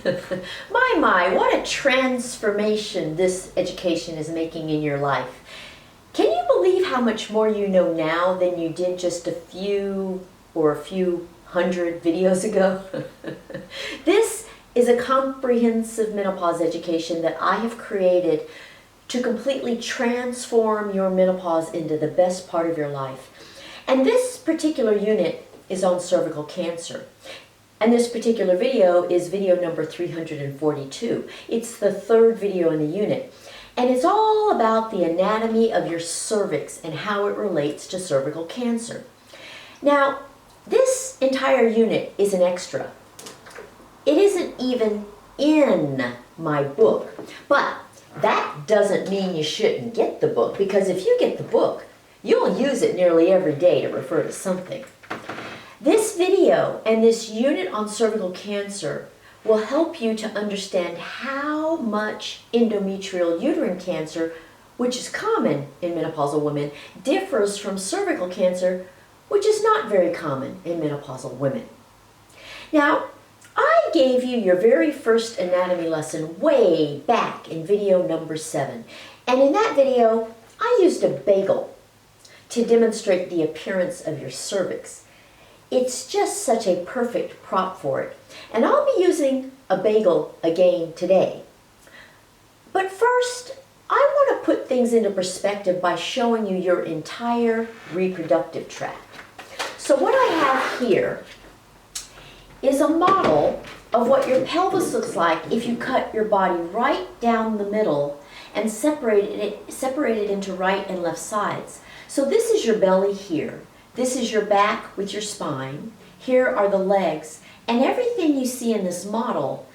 My, what a transformation this education is making in your life. Can you believe how much more you know now than you did just a few hundred videos ago? This is a comprehensive menopause education that I have created to completely transform your menopause into the best part of your life. And this particular unit is on cervical cancer. And this particular video is video number 342. It's the third video in the unit. And it's all about the anatomy of your cervix and how it relates to cervical cancer. Now, this entire unit is an extra. It isn't even in my book, but that doesn't mean you shouldn't get the book, because if you get the book, you'll use it nearly every day to refer to something. This video and this unit on cervical cancer will help you to understand how much endometrial uterine cancer, which is common in menopausal women, differs from cervical cancer, which is not very common in menopausal women. Now, I gave you your very first anatomy lesson way back in video number 7. And in that video, I used a bagel to demonstrate the appearance of your cervix. It's just such a perfect prop for it. And I'll be using a bagel again today. But first, I want to put things into perspective by showing you your entire reproductive tract. So what I have here is a model of what your pelvis looks like if you cut your body right down the middle and separate it into right and left sides. So this is your belly here. This is your back with your spine. Here are the legs. And everything you see in this model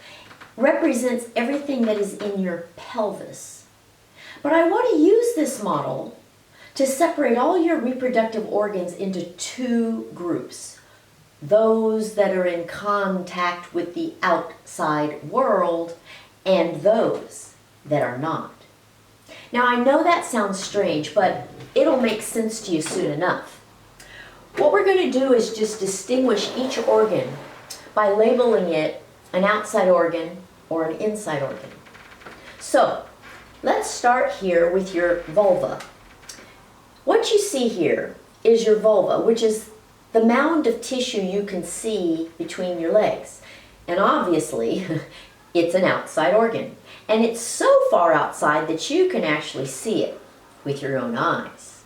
represents everything that is in your pelvis. But I want to use this model to separate all your reproductive organs into two groups. Those that are in contact with the outside world and those that are not. Now I know that sounds strange, but it'll make sense to you soon enough. What we're going to do is just distinguish each organ by labeling it an outside organ or an inside organ. So let's start here with your vulva. What you see here is your vulva, which is the mound of tissue you can see between your legs. And obviously, it's an outside organ. And it's so far outside that you can actually see it with your own eyes.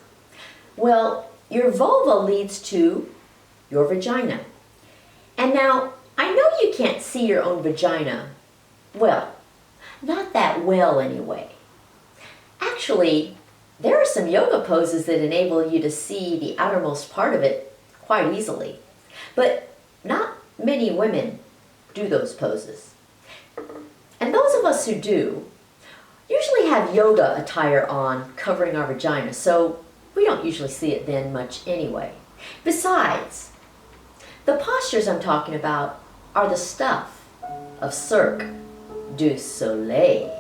Well, your vulva leads to your vagina. And now, I know you can't see your own vagina. Well, not that well anyway. Actually, there are some yoga poses that enable you to see the outermost part of it quite easily. But not many women do those poses. And those of us who do usually have yoga attire on covering our vagina, so we don't usually see it then much anyway. Besides, the postures I'm talking about are the stuff of Cirque du Soleil.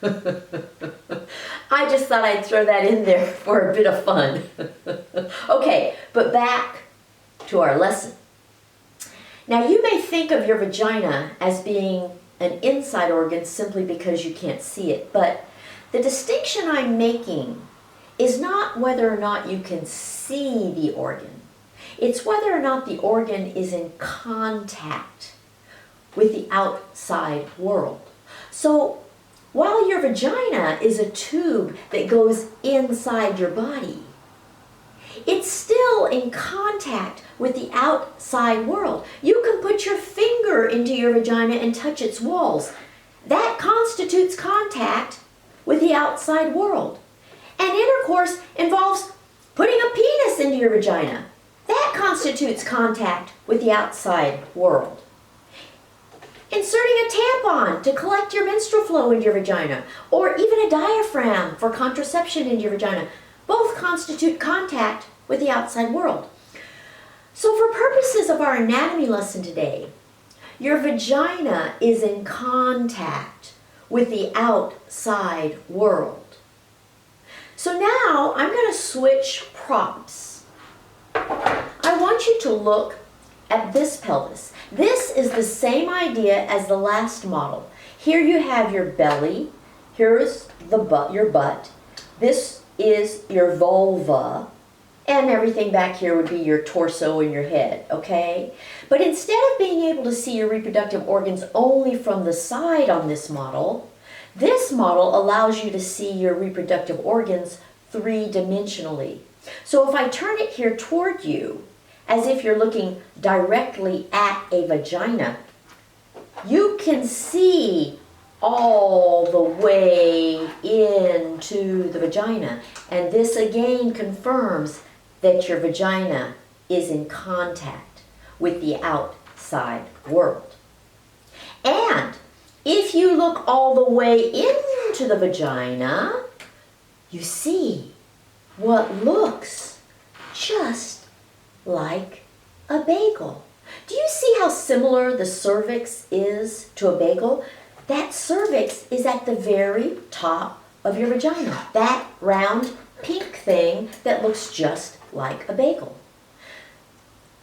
I just thought I'd throw that in there for a bit of fun. Okay, but back to our lesson. Now you may think of your vagina as being an inside organ simply because you can't see it, but the distinction I'm making is not whether or not you can see the organ. It's whether or not the organ is in contact with the outside world. So while your vagina is a tube that goes inside your body, it's still in contact with the outside world. You can put your finger into your vagina and touch its walls. That constitutes contact with the outside world. And intercourse involves putting a penis into your vagina. That constitutes contact with the outside world. Inserting a tampon to collect your menstrual flow into your vagina, or even a diaphragm for contraception into your vagina, both constitute contact with the outside world. So for purposes of our anatomy lesson today, your vagina is in contact with the outside world. So now I'm going to switch props. I want you to look at this pelvis. This is the same idea as the last model. Here you have your belly, here's the butt, your butt. This is your vulva, and everything back here would be your torso and your head, okay? But instead of being able to see your reproductive organs only from the side on this model allows you to see your reproductive organs three-dimensionally. So if I turn it here toward you, as if you're looking directly at a vagina, you can see all the way into the vagina. And this again confirms that your vagina is in contact with the outside world. And if you look all the way into the vagina, you see what looks just like a bagel. Do you see how similar the cervix is to a bagel? That cervix is at the very top of your vagina. That round pink thing that looks just like a bagel.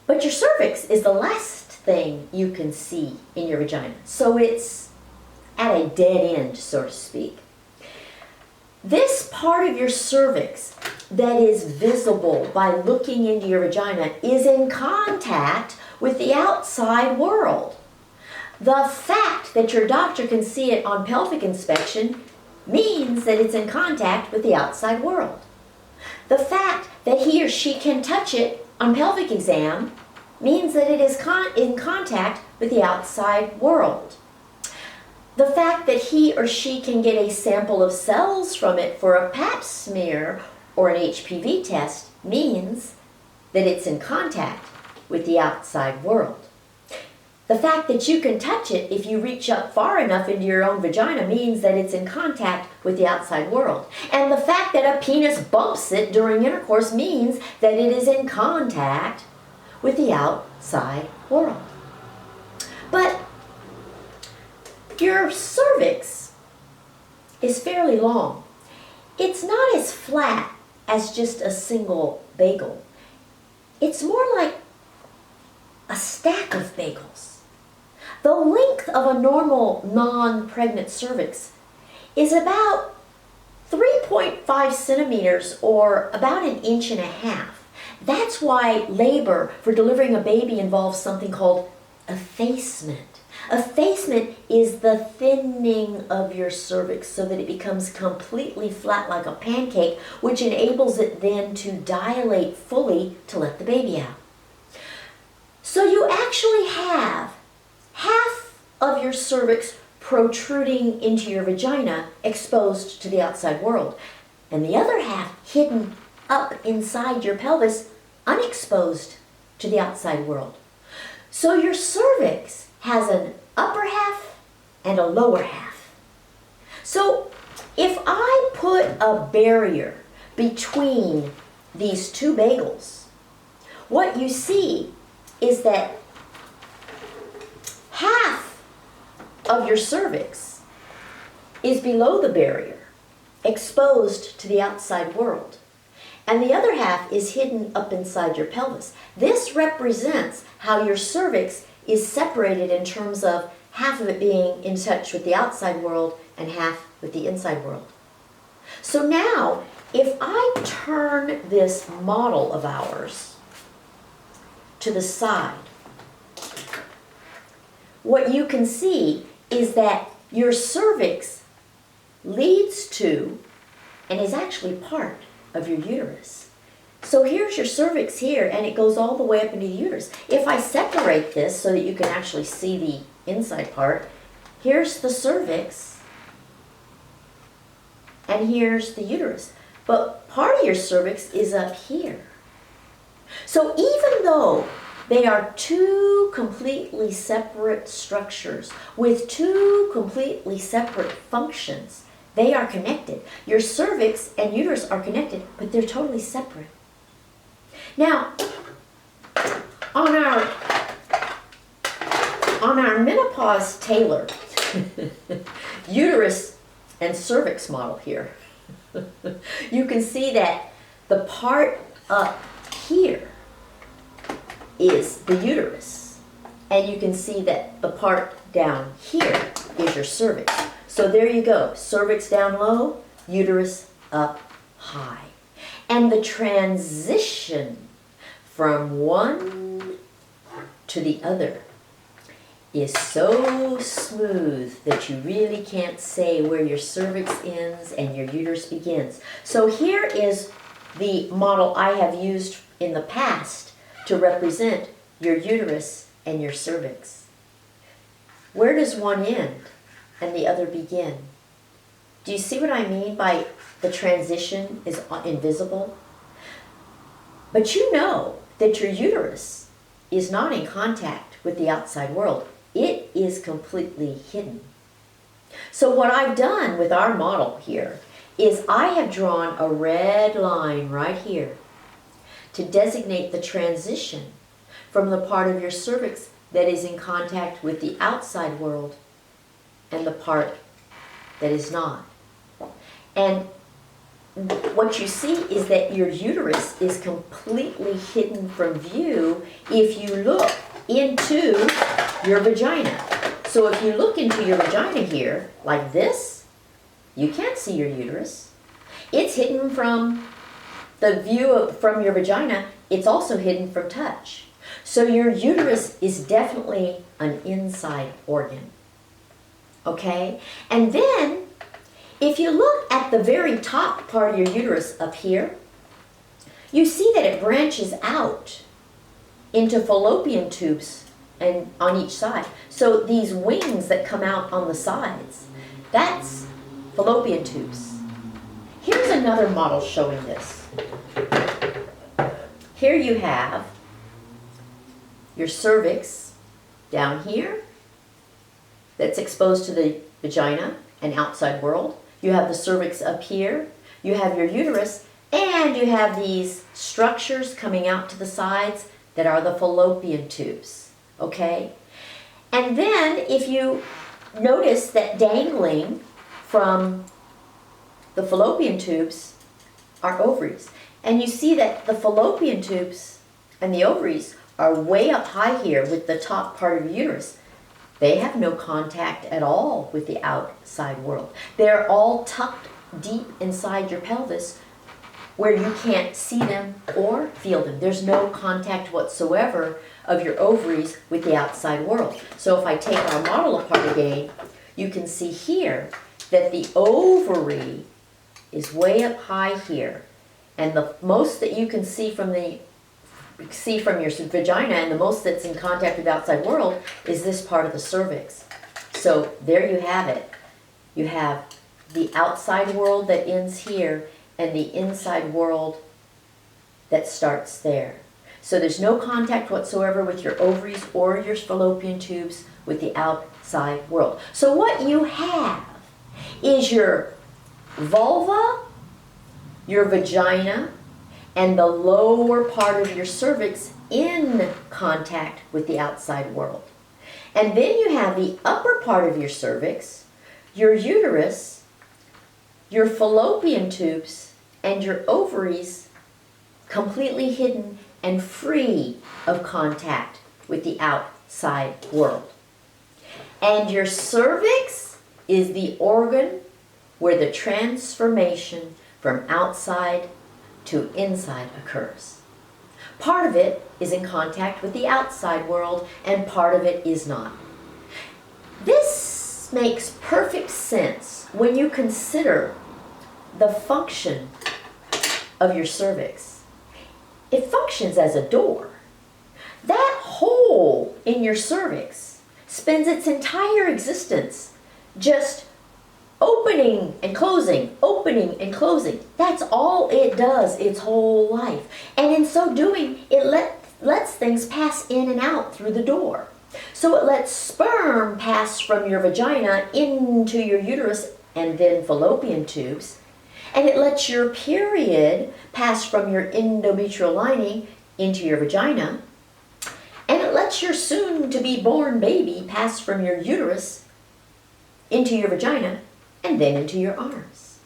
But your cervix is the last thing you can see in your vagina. So it's at a dead end, so to speak. This part of your cervix that is visible by looking into your vagina is in contact with the outside world. The fact that your doctor can see it on pelvic inspection means that it's in contact with the outside world. The fact that he or she can touch it on pelvic exam means that it is in contact with the outside world. The fact that he or she can get a sample of cells from it for a pap smear or an HPV test means that it's in contact with the outside world. The fact that you can touch it if you reach up far enough into your own vagina means that it's in contact with the outside world. And the fact that a penis bumps it during intercourse means that it is in contact with the outside world. But your cervix is fairly long. It's not as flat as just a single bagel. It's more like a stack of bagels. The length of a normal non-pregnant cervix is about 3.5 centimeters or about 1.5 inches. That's why labor for delivering a baby involves something called effacement. Effacement is the thinning of your cervix so that it becomes completely flat like a pancake, which enables it then to dilate fully to let the baby out. So you actually have half of your cervix protruding into your vagina, exposed to the outside world, and the other half hidden up inside your pelvis, unexposed to the outside world. So your cervix has an upper half and a lower half. So if I put a barrier between these two bagels, what you see is that half of your cervix is below the barrier, exposed to the outside world. And the other half is hidden up inside your pelvis. This represents how your cervix is separated in terms of half of it being in touch with the outside world and half with the inside world. So now, if I turn this model of ours to the side, what you can see is that your cervix leads to and is actually part of your uterus. So here's your cervix here, and it goes all the way up into the uterus. If I separate this so that you can actually see the inside part, here's the cervix, and here's the uterus. But part of your cervix is up here. So even though they are two completely separate structures with two completely separate functions, they are connected. Your cervix and uterus are connected, but they're totally separate. Now, on our menopause tailored uterus and cervix model here, you can see that the part up here is the uterus, and you can see that the part down here is your cervix. So there you go, cervix down low, uterus up high. And the transition from one to the other is so smooth that you really can't say where your cervix ends and your uterus begins. So here is the model I have used in the past to represent your uterus and your cervix. Where does one end and the other begin? Do you see what I mean by the transition is invisible? But you know that your uterus is not in contact with the outside world. It is completely hidden. So what I've done with our model here is I have drawn a red line right here to designate the transition from the part of your cervix that is in contact with the outside world and the part that is not. And what you see is that your uterus is completely hidden from view if you look into your vagina. So if you look into your vagina here, like this, you can't see your uterus. It's hidden from the view from your vagina. It's also hidden from touch. So your uterus is definitely an inside organ. Okay? And then, if you look at the very top part of your uterus up here, you see that it branches out into fallopian tubes and on each side. So these wings that come out on the sides, that's fallopian tubes. Here's another model showing this. Here you have your cervix down here that's exposed to the vagina and outside world. You have the cervix up here, you have your uterus, and you have these structures coming out to the sides that are the fallopian tubes, okay? And then if you notice that dangling from the fallopian tubes are ovaries. And you see that the fallopian tubes and the ovaries are way up high here with the top part of your uterus. They have no contact at all with the outside world. They're all tucked deep inside your pelvis where you can't see them or feel them. There's no contact whatsoever of your ovaries with the outside world. So if I take our model apart again, you can see here that the ovary is way up high here. And the most that you can see from your vagina, and the most that's in contact with the outside world, is this part of the cervix. So there you have it. You have the outside world that ends here and the inside world that starts there. So there's no contact whatsoever with your ovaries or your fallopian tubes with the outside world. So what you have is your vulva, your vagina, and the lower part of your cervix in contact with the outside world. And then you have the upper part of your cervix, your uterus, your fallopian tubes, and your ovaries completely hidden and free of contact with the outside world. And your cervix is the organ where the transformation from outside to inside occurs. Part of it is in contact with the outside world, and part of it is not. This makes perfect sense when you consider the function of your cervix. It functions as a door. That hole in your cervix spends its entire existence just opening and closing, opening and closing. That's all it does its whole life. And in so doing, it lets things pass in and out through the door. So it lets sperm pass from your vagina into your uterus and then fallopian tubes. And it lets your period pass from your endometrial lining into your vagina. And it lets your soon-to-be-born baby pass from your uterus into your vagina and then into your arms.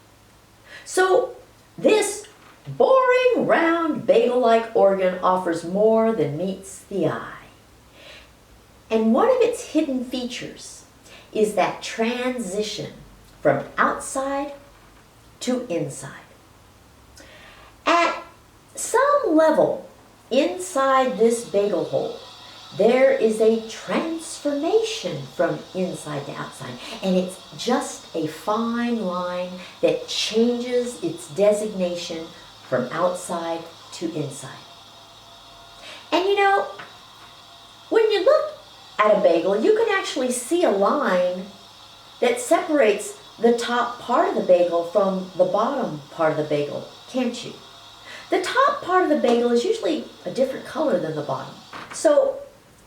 So this boring, round, bagel-like organ offers more than meets the eye. And one of its hidden features is that transition from outside to inside. At some level inside this bagel hole, there is a transformation from inside to outside, and it's just a fine line that changes its designation from outside to inside. And you know, when you look at a bagel, you can actually see a line that separates the top part of the bagel from the bottom part of the bagel, can't you? The top part of the bagel is usually a different color than the bottom. So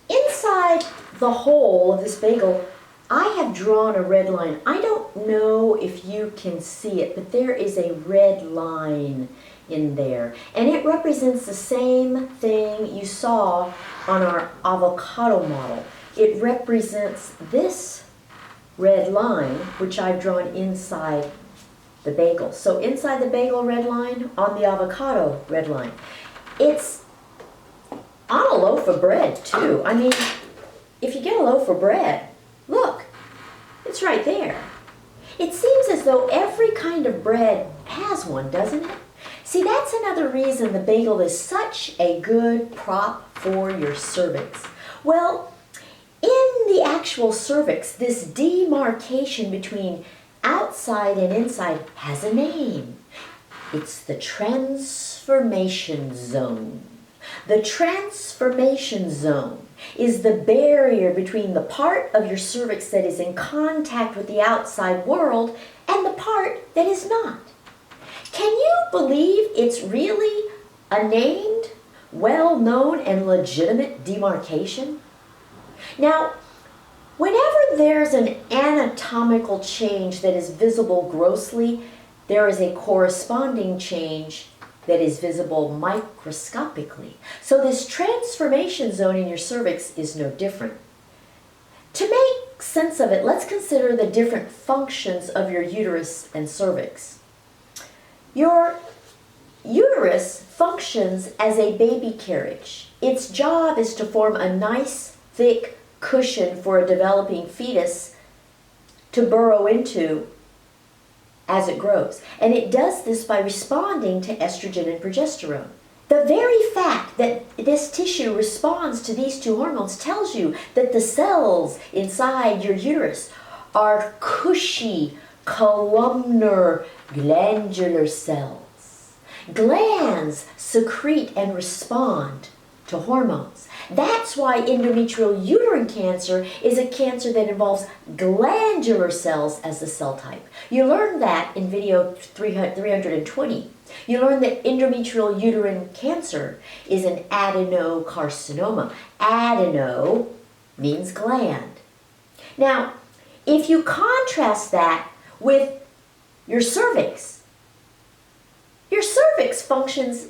inside the hole of this bagel, I have drawn a red line. I don't know if you can see it, but there is a red line in there. And it represents the same thing you saw on our avocado model. It represents this red line, which I've drawn inside the bagel. So inside the bagel red line, on the avocado red line. It's on a loaf of bread too. I mean, if you get a loaf of bread, look, it's right there. It seems as though every kind of bread has one, doesn't it? See, that's another reason the bagel is such a good prop for your cervix. Well, in the actual cervix, this demarcation between outside and inside has a name. It's the transformation zone. The transformation zone is the barrier between the part of your cervix that is in contact with the outside world and the part that is not. Can you believe it's really a named, well-known, and legitimate demarcation? Now, whenever there's an anatomical change that is visible grossly, there is a corresponding change that is visible microscopically. So this transformation zone in your cervix is no different. To make sense of it, let's consider the different functions of your uterus and cervix. Your uterus functions as a baby carriage. Its job is to form a nice, thick cushion for a developing fetus to burrow into as it grows. And it does this by responding to estrogen and progesterone. The very fact that this tissue responds to these two hormones tells you that the cells inside your uterus are cushy, columnar, glandular cells. Glands secrete and respond to hormones. That's why endometrial uterine cancer is a cancer that involves glandular cells as the cell type. You learned that in video 320. You learned that endometrial uterine cancer is an adenocarcinoma. Adeno means gland. Now, if you contrast that with your cervix functions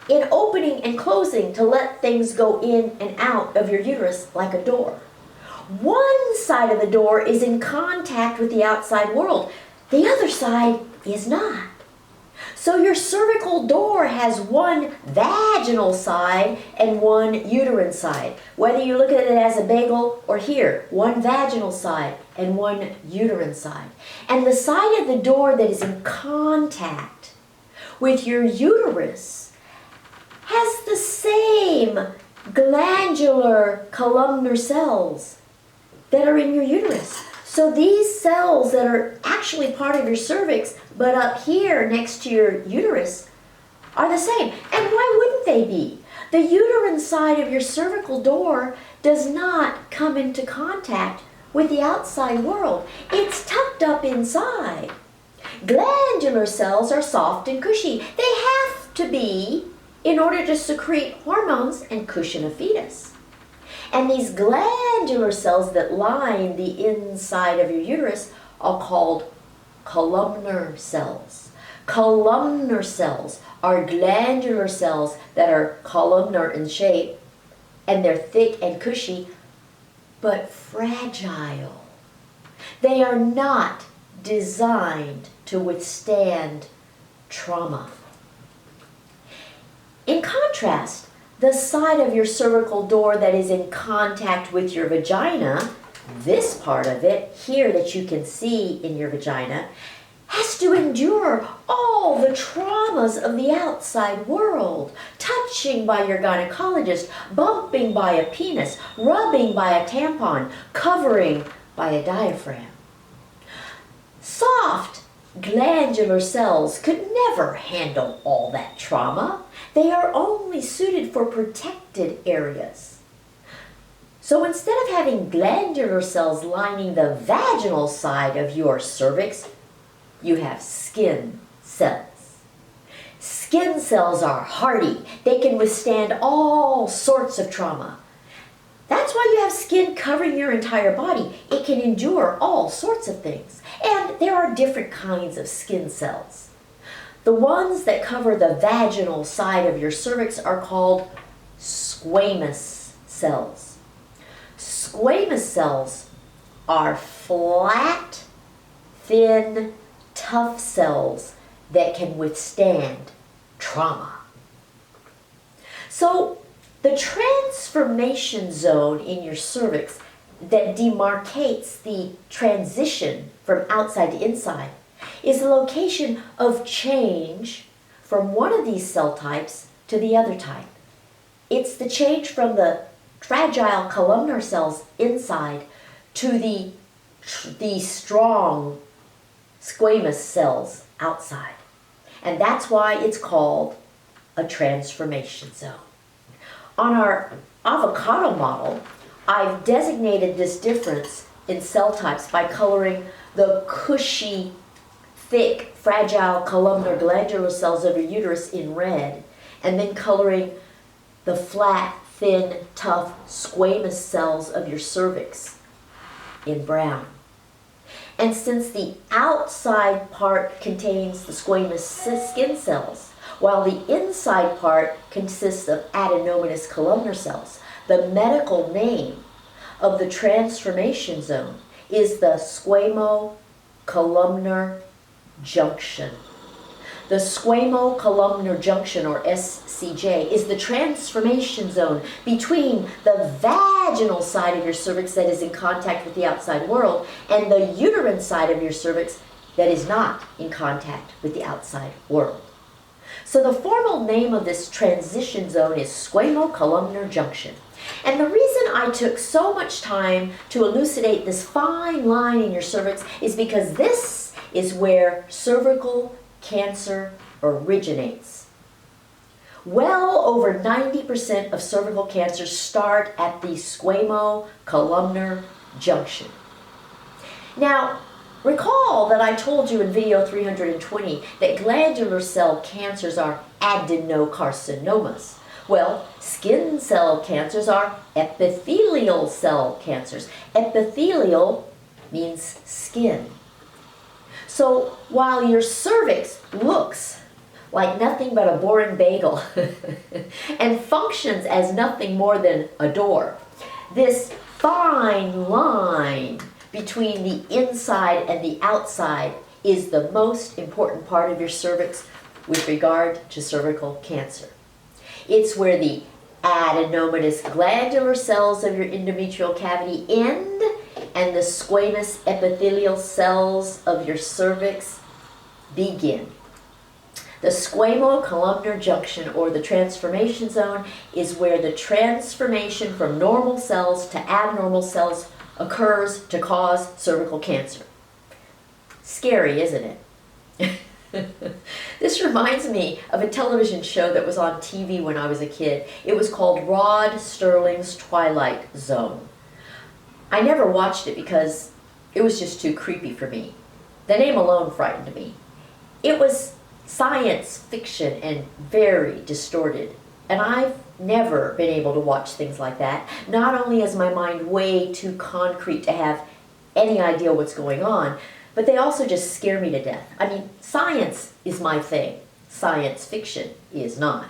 in opening and closing to let things go in and out of your uterus like a door. One side of the door is in contact with the outside world. The other side is not. So your cervical door has one vaginal side and one uterine side. Whether you look at it as a bagel or here, one vaginal side and one uterine side. And the side of the door that is in contact with your uterus has the same glandular columnar cells that are in your uterus. So these cells that are actually part of your cervix, but up here next to your uterus, are the same. And why wouldn't they be? The uterine side of your cervical door does not come into contact with the outside world. It's tucked up inside. Glandular cells are soft and cushy. They have to be in order to secrete hormones and cushion a fetus. And these glandular cells that line the inside of your uterus are called columnar cells. Columnar cells are glandular cells that are columnar in shape, and they're thick and cushy, but fragile. They are not designed to withstand trauma. In contrast, the side of your cervical door that is in contact with your vagina, this part of it here that you can see in your vagina, has to endure all the traumas of the outside world. Touching by your gynecologist, bumping by a penis, rubbing by a tampon, covering by a diaphragm. Soft glandular cells could never handle all that trauma. They are only suited for protected areas. So instead of having glandular cells lining the vaginal side of your cervix, you have skin cells. Skin cells are hardy. They can withstand all sorts of trauma. That's why you have skin covering your entire body. It can endure all sorts of things. And there are different kinds of skin cells. The ones that cover the vaginal side of your cervix are called squamous cells. Squamous cells are flat, thin, tough cells that can withstand trauma. So the transformation zone in your cervix that demarcates the transition from outside to inside is the location of change from one of these cell types to the other type. It's the change from the fragile columnar cells inside to the strong squamous cells outside. And that's why it's called a transformation zone. On our avocado model, I've designated this difference in cell types by coloring the cushy, thick, fragile columnar glandular cells of your uterus in red, and then coloring the flat, thin, tough, squamous cells of your cervix in brown. And since the outside part contains the squamous skin cells, while the inside part consists of adenomatous columnar cells, the medical name of the transformation zone is the squamo-columnar junction. The squamo-columnar junction, or SCJ, is the transformation zone between the vaginal side of your cervix that is in contact with the outside world and the uterine side of your cervix that is not in contact with the outside world. So the formal name of this transition zone is squamo-columnar junction. And the reason I took so much time to elucidate this fine line in your cervix is because this is where cervical cancer originates. Well over 90% of cervical cancers start at the squamo-columnar junction. Now, recall that I told you in video 320 that glandular cell cancers are adenocarcinomas. Well, skin cell cancers are epithelial cell cancers. Epithelial means skin. So while your cervix looks like nothing but a boring bagel and functions as nothing more than a door, this fine line between the inside and the outside is the most important part of your cervix with regard to cervical cancer. It's where the adenomatous glandular cells of your endometrial cavity end and the squamous epithelial cells of your cervix begin. The squamo-columnar junction, or the transformation zone, is where the transformation from normal cells to abnormal cells occurs to cause cervical cancer. Scary, isn't it? This reminds me of a television show that was on TV when I was a kid. It was called Rod Sterling's Twilight Zone. I never watched it because it was just too creepy for me. The name alone frightened me. It was science fiction and very distorted. And I've never been able to watch things like that. Not only is my mind way too concrete to have any idea what's going on, but they also just scare me to death. I mean, science is my thing. Science fiction is not.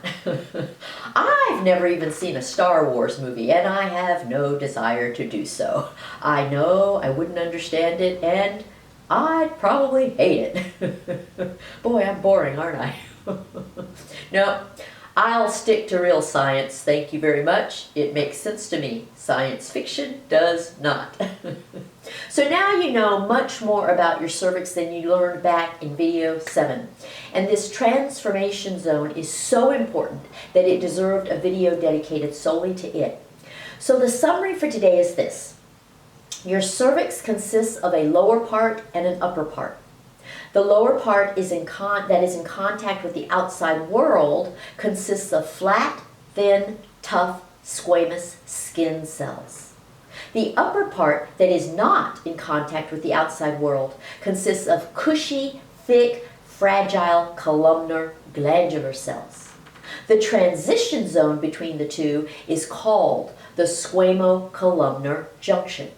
I've never even seen a Star Wars movie, and I have no desire to do so. I know I wouldn't understand it, and I'd probably hate it. Boy, I'm boring, aren't I? No, I'll stick to real science, thank you very much. It makes sense to me. Science fiction does not. So now you know much more about your cervix than you learned back in video 7. And this transformation zone is so important that it deserved a video dedicated solely to it. So the summary for today is this. Your cervix consists of a lower part and an upper part. The lower part is that is in contact with the outside world consists of flat, thin, tough, squamous skin cells. The upper part that is not in contact with the outside world consists of cushy, thick, fragile, columnar glandular cells. The transition zone between the two is called the squamo-columnar junction.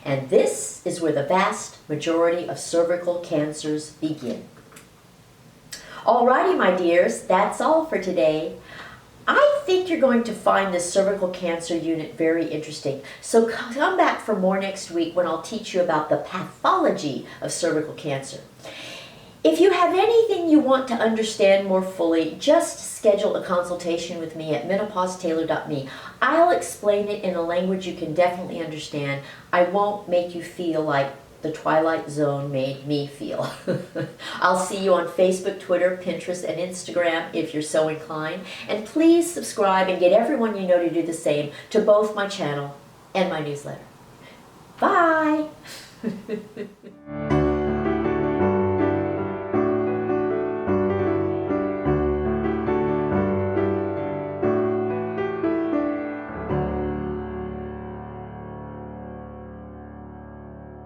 And this is where the vast majority of cervical cancers begin. Alrighty, my dears, that's all for today. I think you're going to find this cervical cancer unit very interesting. So come back for more next week when I'll teach you about the pathology of cervical cancer. If you have anything you want to understand more fully, just schedule a consultation with me at menopausetailor.me. I'll explain it in a language you can definitely understand. I won't make you feel like the Twilight Zone made me feel. I'll see you on Facebook, Twitter, Pinterest, and Instagram if you're so inclined. And please subscribe and get everyone you know to do the same to both my channel and my newsletter. Bye!